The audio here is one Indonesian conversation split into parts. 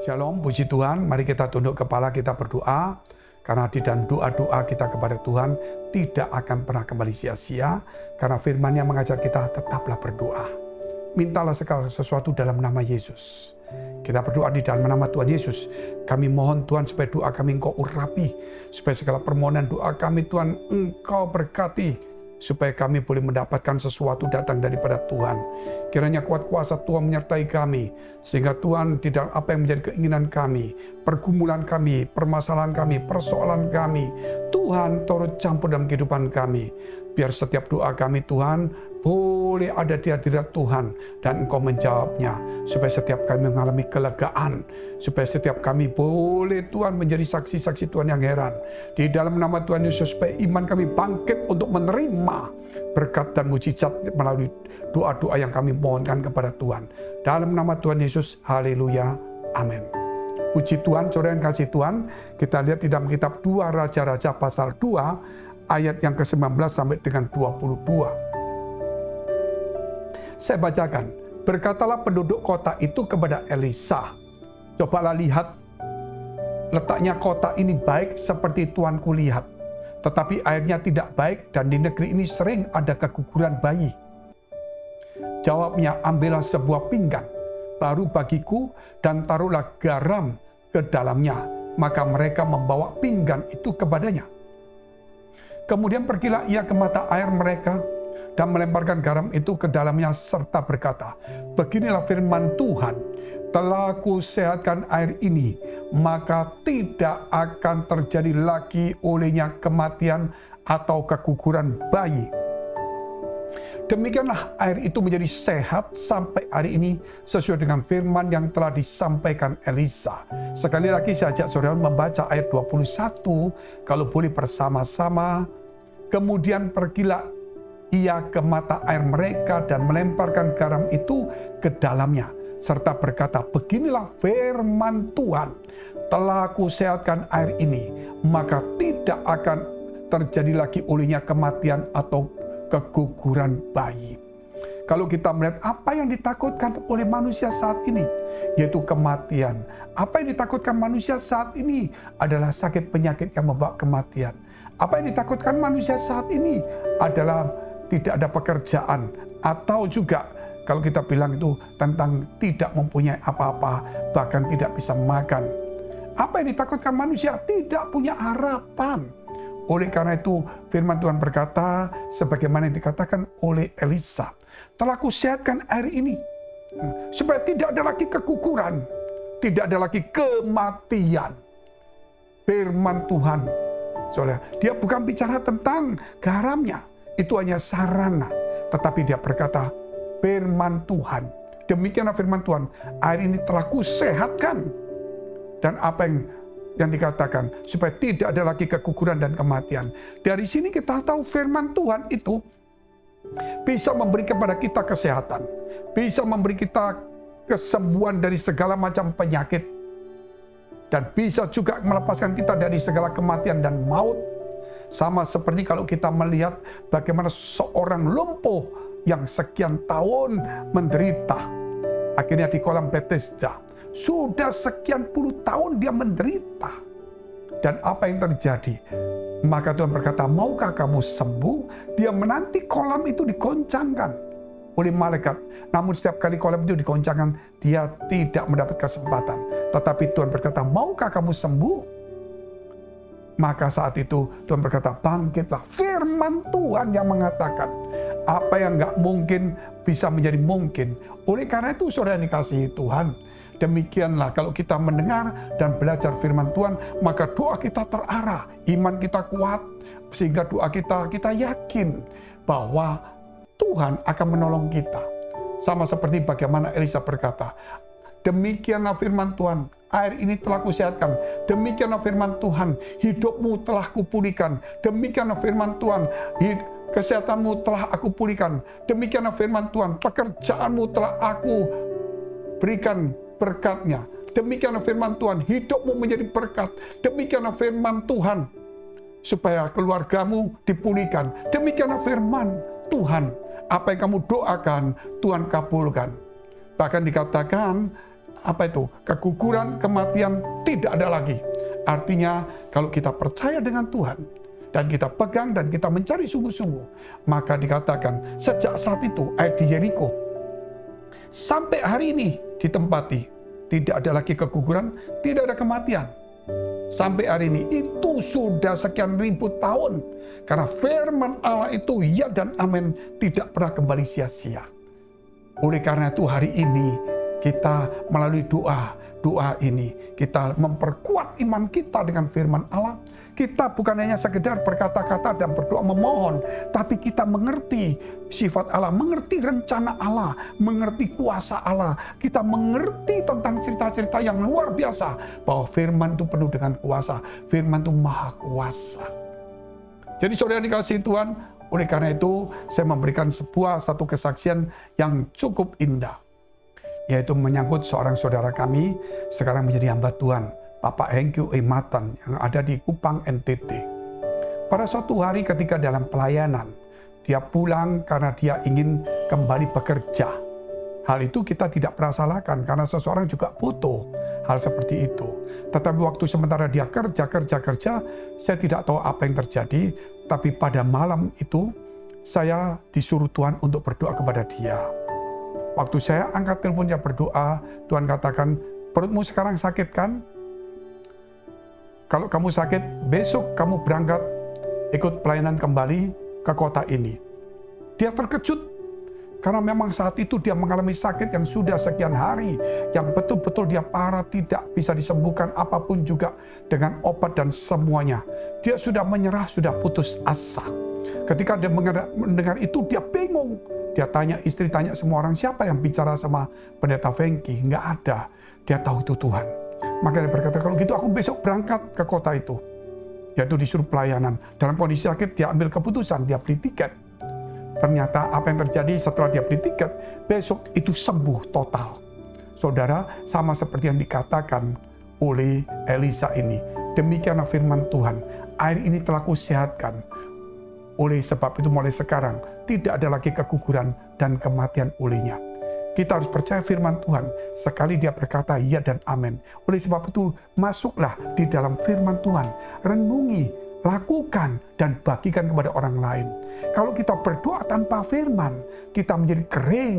Shalom, puji Tuhan. Mari kita tunduk kepala, kita berdoa. Karena di dalam doa-doa kita kepada Tuhan tidak akan pernah kembali sia-sia. Karena firman-Nya mengajar kita tetaplah berdoa. Mintalah segala sesuatu dalam nama Yesus. Kita berdoa di dalam nama Tuhan Yesus. Kami mohon Tuhan supaya doa kami Engkau urapi. Supaya segala permohonan doa kami Tuhan Engkau berkati. Supaya kami boleh mendapatkan sesuatu datang daripada Tuhan. Kiranya kuat kuasa Tuhan menyertai kami. Sehingga Tuhan tidak apa yang menjadi keinginan kami, pergumulan kami, permasalahan kami, persoalan kami, Tuhan turut campur dalam kehidupan kami. Biar setiap doa kami Tuhan boleh ada di hadirat Tuhan dan Engkau menjawabnya. Supaya setiap kami mengalami kelegaan. Supaya setiap kami boleh Tuhan menjadi saksi-saksi Tuhan yang heran. Di dalam nama Tuhan Yesus supaya iman kami bangkit untuk menerima berkat dan mujizat melalui doa-doa yang kami mohonkan kepada Tuhan. Dalam nama Tuhan Yesus, haleluya, amin. Puji Tuhan, saudara yang kasih Tuhan, kita lihat di dalam kitab 2 Raja-Raja pasal 2, ayat yang ke-19 sampai dengan 22. Saya bacakan, berkatalah penduduk kota itu kepada Elisa, cobalah lihat, letaknya kota ini baik seperti tuanku lihat. Tetapi airnya tidak baik dan di negeri ini sering ada keguguran bayi. Jawabnya, ambillah sebuah pinggan baru bagiku dan taruhlah garam ke dalamnya. Maka mereka membawa pinggan itu kepadanya. Kemudian pergilah ia ke mata air mereka dan melemparkan garam itu ke dalamnya serta berkata, beginilah firman Tuhan, telah kusehatkan air ini, maka tidak akan terjadi lagi olehnya kematian atau keguguran bayi. Demikianlah air itu menjadi sehat sampai hari ini sesuai dengan firman yang telah disampaikan Elisa. Sekali lagi saya ajak saudara membaca ayat 21, kalau boleh bersama-sama. Kemudian pergilah ia ke mata air mereka dan melemparkan garam itu ke dalamnya. Serta berkata, beginilah firman Tuhan, telah kusehatkan air ini, maka tidak akan terjadi lagi olehnya kematian atau keguguran bayi. Kalau kita melihat apa yang ditakutkan oleh manusia saat ini, yaitu kematian. Apa yang ditakutkan manusia saat ini adalah sakit penyakit yang membawa kematian. Apa yang ditakutkan manusia saat ini adalah tidak ada pekerjaan, atau juga kalau kita bilang itu tentang tidak mempunyai apa-apa, bahkan tidak bisa makan. Apa yang ditakutkan manusia? Tidak punya harapan. Oleh karena itu firman Tuhan berkata, sebagaimana yang dikatakan oleh Elisa, telah kusehatkan air ini, supaya tidak ada lagi keguguran, tidak ada lagi kematian. Firman Tuhan, saudara, dia bukan bicara tentang garamnya, itu hanya sarana. Tetapi dia berkata, firman Tuhan, demikianlah firman Tuhan, air ini telah kusehatkan. Dan apa yang dikatakan, supaya tidak ada lagi keguguran dan kematian. Dari sini kita tahu firman Tuhan itu bisa memberi kepada kita kesehatan, bisa memberi kita kesembuhan dari segala macam penyakit, dan bisa juga melepaskan kita dari segala kematian dan maut. Sama seperti kalau kita melihat bagaimana seorang lumpuh yang sekian tahun menderita, akhirnya di kolam Bethesda, sudah sekian puluh tahun dia menderita. Dan apa yang terjadi? Maka Tuhan berkata, maukah kamu sembuh? Dia menanti kolam itu digoncangkan oleh malaikat. Namun setiap kali kolam itu digoncangkan, dia tidak mendapat kesempatan. Tetapi Tuhan berkata, maukah kamu sembuh? Maka saat itu Tuhan berkata, bangkitlah. Firman Tuhan yang mengatakan, apa yang nggak mungkin bisa menjadi mungkin. Oleh karena itu saudara yang dikasihi Tuhan, demikianlah kalau kita mendengar dan belajar firman Tuhan, maka doa kita terarah, iman kita kuat, sehingga doa kita yakin bahwa Tuhan akan menolong kita. Sama seperti bagaimana Elisa berkata, demikianlah firman Tuhan, air ini telah kusehatkan. Demikianlah firman Tuhan, hidupmu telah kupulihkan. Demikianlah firman Tuhan, kesehatanmu telah aku pulihkan. Demikianlah firman Tuhan, pekerjaanmu telah aku berikan berkatnya. Demikianlah firman Tuhan, hidupmu menjadi berkat. Demikianlah firman Tuhan, supaya keluargamu dipulihkan. Demikianlah firman Tuhan, apa yang kamu doakan, Tuhan kabulkan. Bahkan dikatakan, keguguran, kematian tidak ada lagi. Artinya kalau kita percaya dengan Tuhan dan kita pegang dan kita mencari sungguh-sungguh, maka dikatakan sejak saat itu ayat di Yeriko sampai hari ini ditempati, tidak ada lagi keguguran, tidak ada kematian. Sampai hari ini itu sudah sekian ribu tahun, karena firman Allah itu ya dan amin, tidak pernah kembali sia-sia. Oleh karena itu hari ini kita melalui doa ini kita memperkuat iman kita dengan firman Allah. Kita bukan hanya sekedar berkata-kata dan berdoa memohon, tapi kita mengerti sifat Allah, mengerti rencana Allah, mengerti kuasa Allah. Kita mengerti tentang cerita-cerita yang luar biasa, bahwa firman itu penuh dengan kuasa, firman itu maha kuasa. Jadi saudara dikasihi Tuhan, oleh karena itu saya memberikan satu kesaksian yang cukup indah, yaitu menyangkut seorang saudara kami sekarang menjadi hamba Tuhan, Bapak Hengkyu Matan yang ada di Kupang, NTT. Pada suatu hari ketika dalam pelayanan, dia pulang karena dia ingin kembali bekerja. Hal itu kita tidak pernah salahkan karena seseorang juga butuh hal seperti itu. Tetapi waktu sementara dia kerja, saya tidak tahu apa yang terjadi. Tapi pada malam itu saya disuruh Tuhan untuk berdoa kepada dia. Waktu saya angkat teleponnya berdoa, Tuhan katakan, perutmu sekarang sakit kan? Kalau kamu sakit, besok kamu berangkat ikut pelayanan kembali ke kota ini. Dia terkejut karena memang saat itu dia mengalami sakit yang sudah sekian hari, yang betul-betul dia parah, tidak bisa disembuhkan apapun juga dengan obat dan semuanya. Dia sudah menyerah, sudah putus asa. Ketika dia mendengar itu, dia bingung. Dia tanya istri, tanya semua orang, siapa yang bicara sama pendeta Fengki? Nggak ada. Dia tahu itu Tuhan. Maka dia berkata, kalau gitu aku besok berangkat ke kota itu. Yaitu disuruh pelayanan. Dalam kondisi sakit, dia ambil keputusan, dia beli tiket. Ternyata apa yang terjadi setelah dia beli tiket, besok itu sembuh total. Saudara, sama seperti yang dikatakan oleh Elisa ini. Demikianlah firman Tuhan, air ini telah kusehatkan. Oleh sebab itu mulai sekarang, tidak ada lagi keguguran dan kematian olehnya. Kita harus percaya firman Tuhan. Sekali dia berkata ya dan amin. Oleh sebab itu, masuklah di dalam firman Tuhan. Renungi, lakukan, dan bagikan kepada orang lain. Kalau kita berdoa tanpa firman, kita menjadi kering.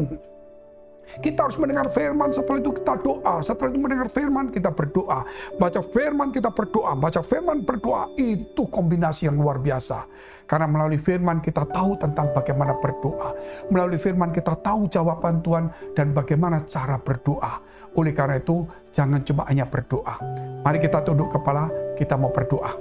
Kita harus mendengar firman, setelah itu kita doa. Setelah itu mendengar firman, kita berdoa. Baca firman, kita berdoa. Baca firman, berdoa. Itu kombinasi yang luar biasa. Karena melalui firman kita tahu tentang bagaimana berdoa. Melalui firman kita tahu jawaban Tuhan dan bagaimana cara berdoa. Oleh karena itu, jangan cuma hanya berdoa. Mari kita tunduk kepala, kita mau berdoa.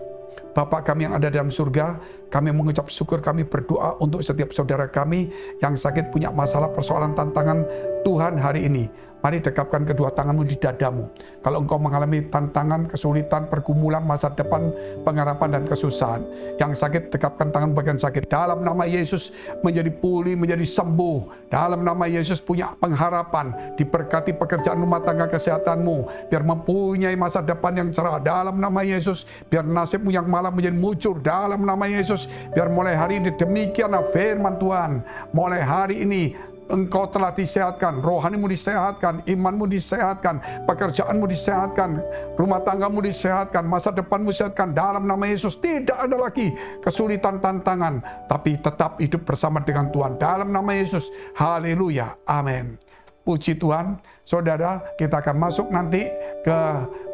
Bapa kami yang ada dalam surga, kami mengucap syukur, kami berdoa untuk setiap saudara kami yang sakit, punya masalah, persoalan, tantangan. Tuhan hari ini, mari dekapkan kedua tanganmu di dadamu. Kalau engkau mengalami tantangan, kesulitan, pergumulan, masa depan, pengharapan, dan kesusahan. Yang sakit, dekapkan tangan bagian sakit. Dalam nama Yesus menjadi pulih, menjadi sembuh. Dalam nama Yesus punya pengharapan. Diberkati pekerjaan rumah tangga, kesehatanmu. Biar mempunyai masa depan yang cerah. Dalam nama Yesus, biar nasibmu yang malam menjadi mujur. Dalam nama Yesus, biar mulai hari ini demikianlah firman Tuhan. Mulai hari ini, engkau telah disehatkan, rohanimu disehatkan, imanmu disehatkan, pekerjaanmu disehatkan, rumah tanggamu disehatkan, masa depanmu disehatkan. Dalam nama Yesus tidak ada lagi kesulitan, tantangan, tapi tetap hidup bersama dengan Tuhan. Dalam nama Yesus, haleluya, amin. Puji Tuhan. Saudara, kita akan masuk nanti ke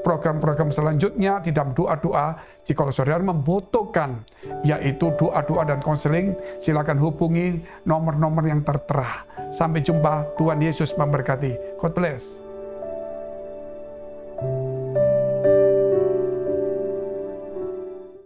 program-program selanjutnya di dalam doa-doa. Jika saudara membutuhkan, yaitu doa-doa dan konseling, silakan hubungi nomor-nomor yang tertera. Sampai jumpa, Tuhan Yesus memberkati. God bless.